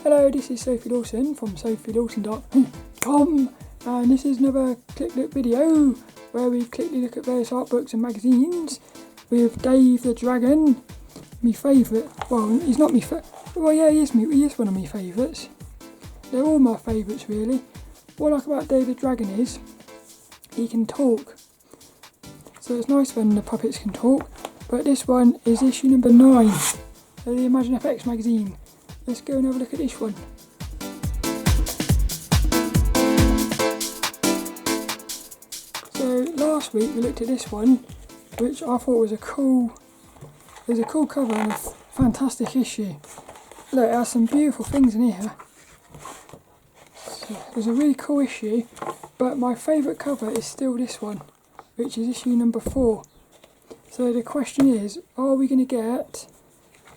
Hello, this is Sophie Lawson from sophielawson.com, and this is another Click Look video where we quickly look at various art books and magazines with Dave the Dragon, my favourite. Well, he's not my well, yeah, he is one of my favourites. They're all my favourites really. What I like about Dave the Dragon is he can talk, so it's nice when the puppets can talk. But this one is issue number 9 of the ImagineFX magazine. Let's go and have a look at this one. So last week we looked at this one, which I thought was a cool cover and a fantastic issue. Look, it has some beautiful things in here. So it was a really cool issue, but my favourite cover is still this one, which is issue number 4. So the question is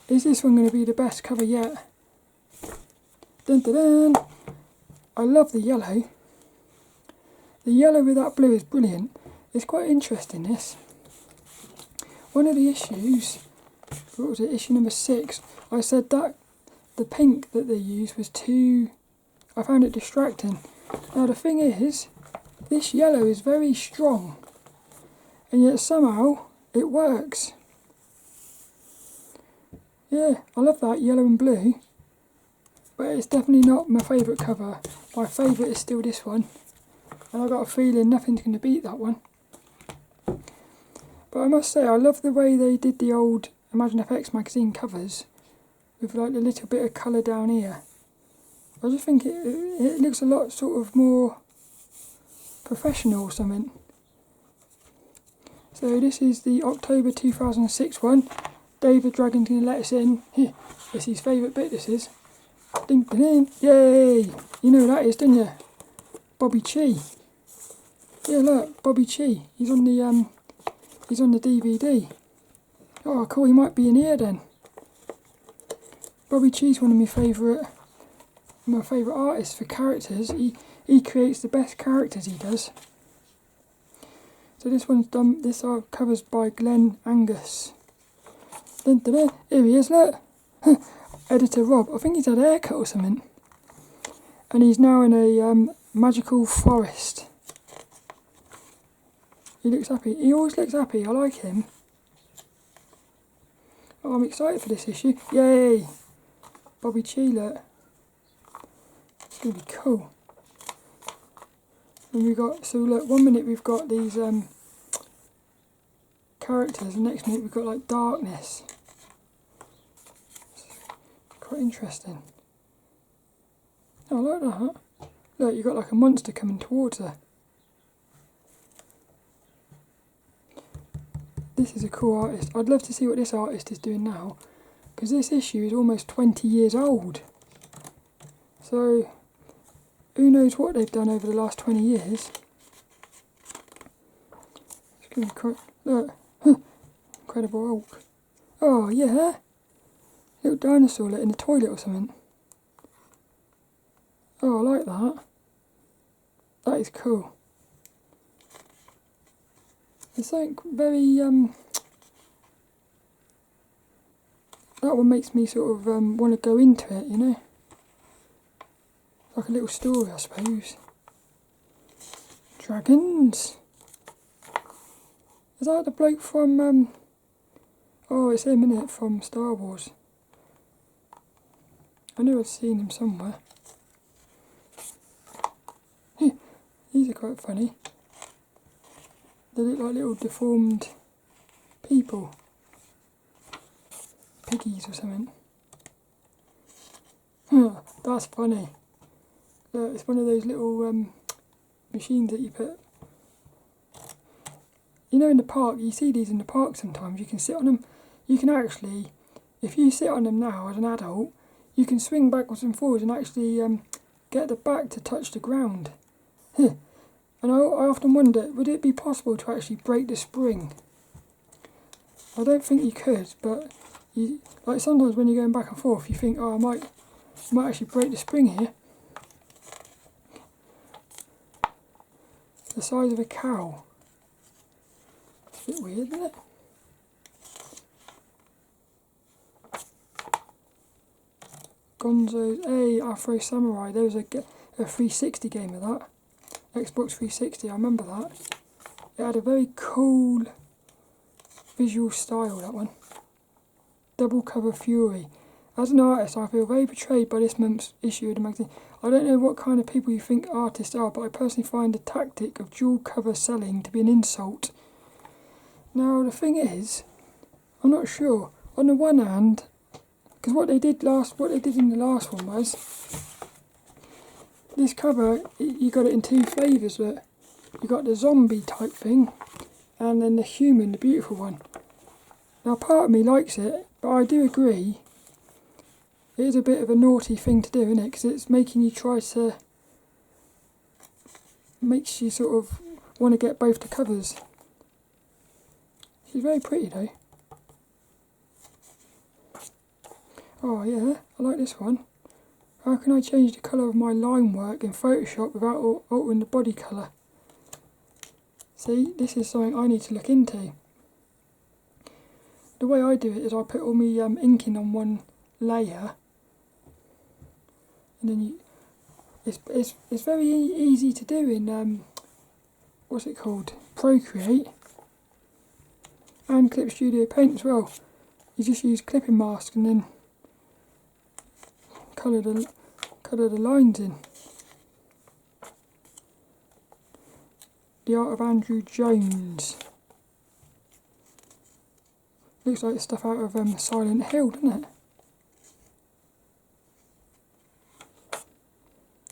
this one going to be the best cover yet? Dun dun dun! I love the yellow. The yellow with that blue is brilliant. It's quite interesting, this. One of the issues, what was it, issue number 6, I said that the pink that they used was too... I found it distracting. Now the thing is, this yellow is very strong, and yet somehow it works. Yeah, I love that yellow and blue, but it's definitely not my favourite cover. My favourite is still this one, and I've got a feeling nothing's going to beat that one. But I must say, I love the way they did the old ImagineFX magazine covers, with like a little bit of colour down here. I just think it looks a lot sort of more professional or something. So this is the October 2006 one. Dave the Dragon's going to let us in. Here, it's his favourite bit, this is. Ding ding ding! Yay! You know who that is, don't you? Bobby Chiu. Yeah, look, Bobby Chiu. He's on the DVD. Oh, cool. He might be in here then. Bobby Chiu's one of my favourite artists for characters. He creates the best characters. He does. So this one's done. This cover's by Glen Angus. Dun, dun, dun. Here he is. Look. Editor Rob, I think he's had a haircut or something, and he's now in a magical forest. He looks happy. He always looks happy. I like him. Oh, I'm excited for this issue. Yay! Bobby Chiu, look. It's going to be cool. And so look, 1 minute we've got these characters, and next minute we've got like darkness. Quite interesting. Oh, I like that. Look, you've got like a monster coming towards her. This is a cool artist. I'd love to see what this artist is doing now, because this issue is almost 20 years old. So, who knows what they've done over the last 20 years. It's going to be quite... Look. Incredible Hulk. Oh, yeah. Little dinosaur in the toilet or something. Oh, I like that. That is cool. It's something very, that one makes me sort of want to go into it, you know? Like a little story, I suppose. Dragons. Is that the bloke from, oh, it's him, innit, from Star Wars. I knew I'd seen him somewhere. These are quite funny. They look like little deformed people. Piggies or something. That's funny. Look, it's one of those little machines that you put... You know, in the park, you see these in the park sometimes. You can sit on them. You can actually, if you sit on them now as an adult, you can swing backwards and forwards and actually get the back to touch the ground. And I often wonder, would it be possible to actually break the spring? I don't think you could, but like sometimes when you're going back and forth, you think, oh, I might actually break the spring here. The size of a cow. It's a bit weird, isn't it? Gonzo's Afro Samurai. There was a 360 game of that. Xbox 360, I remember that. It had a very cool visual style, that one. Double Cover Fury. As an artist, I feel very betrayed by this month's issue of the magazine. I don't know what kind of people you think artists are, but I personally find the tactic of dual cover selling to be an insult. Now, the thing is, I'm not sure. On the one hand, because what they did in the last one was, this cover, you got it in two flavours. Look, you got the zombie type thing, and then the human, the beautiful one. Now, part of me likes it, but I do agree, it is a bit of a naughty thing to do, isn't it? Because it's making you makes you sort of want to get both the covers. She's very pretty though. Oh yeah, I like this one. How can I change the colour of my line work in Photoshop without altering the body colour? See, this is something I need to look into. The way I do it is I put all my inking on one layer, and then it's very easy to do in what's it called, Procreate, and Clip Studio Paint as well. You just use clipping mask and then colour the lines in. The Art of Andrew Jones. Looks like stuff out of Silent Hill, doesn't it?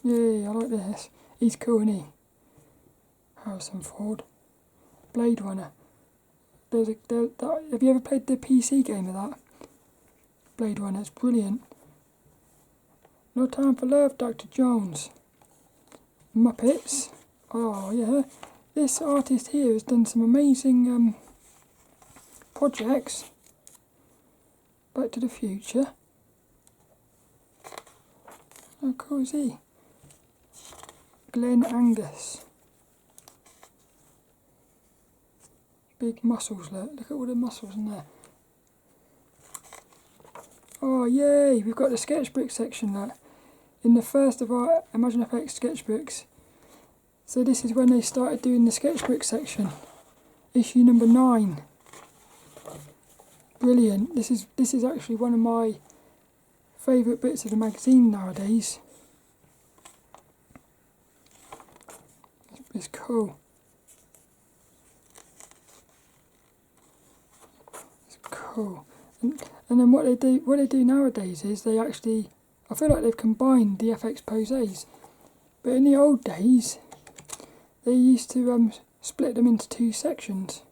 Yeah, I like this. He's cool, isn't he? Harrison Ford. Blade Runner. Have you ever played the PC game of that? Blade Runner, it's brilliant. No Time for Love, Dr. Jones. Muppets. Oh yeah. This artist here has done some amazing projects. Back to the Future. How cool is he? Glen Angus. Big muscles, look at all the muscles in there. Oh yay, we've got the sketchbook section there. In the first of our ImagineFX sketchbooks. So this is when they started doing the sketchbook section. Issue number 9. Brilliant. This is actually one of my favourite bits of the magazine nowadays. It's cool. It's cool. And then what they do nowadays is they actually, I feel like they've combined the FX poses. But in the old days, they used to split them into 2 sections.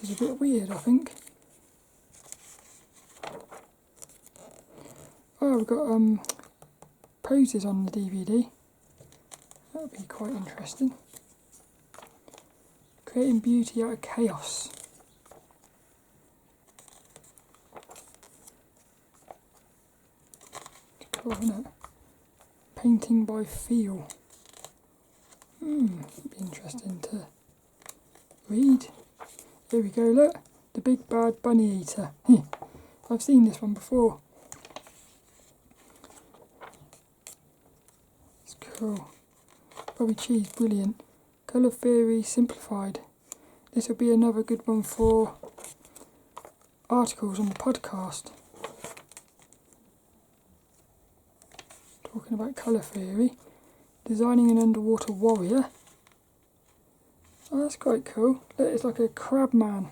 Which is a bit weird, I think. Oh, we've got poses on the DVD. That would be quite interesting. Creating beauty out of chaos. It's cool, isn't it? Painting by feel. It'd be interesting to read. Here we go, look. The Big Bad Bunny Eater. I've seen this one before. It's cool. Bobby Chiu, brilliant. Colour Theory Simplified. This will be another good one for articles on the podcast. Talking about colour theory. Designing an underwater warrior. Oh, that's quite cool. Look, it's like a crab man.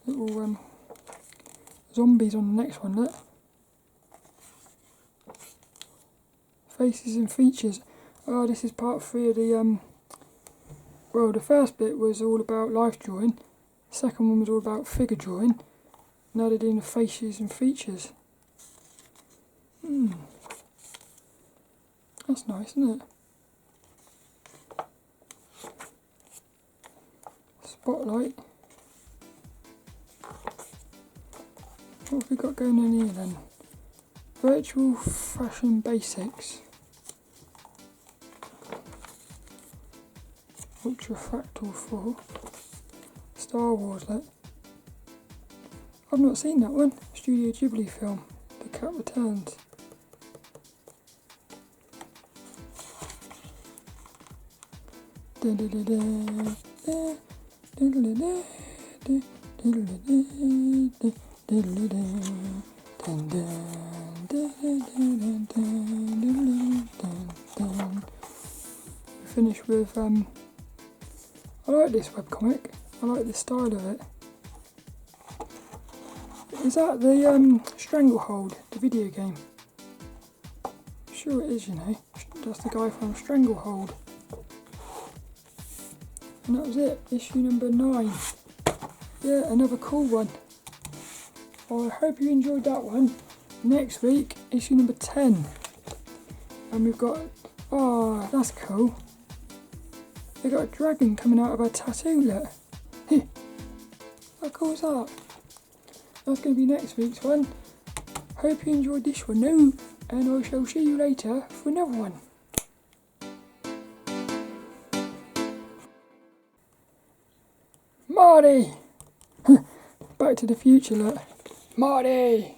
Little zombies on the next one, look. Faces and features. Oh, this is part 3 of the well, the first bit was all about life drawing. The second one was all about figure drawing. Now they're doing the faces and features. That's nice, isn't it? Spotlight. What have we got going on here then? Virtual Fashion Basics. Ultra Fractal 4. Star Wars, look. I've not seen that one. Studio Ghibli film, The Cat Returns. Finish with I like this webcomic. I like the style of it. Is that the Stranglehold, the video game? Sure it is, you know. That's the guy from Stranglehold. And that was it, issue number 9. Yeah, another cool one. Well, I hope you enjoyed that one. Next week, issue number 10. And we've got, oh, that's cool. They got a dragon coming out of a tattoo, look. How cool is that? That's going to be next week's one. Hope you enjoyed this one now, and I shall see you later for another one. Marty! Back to the future, look. Marty!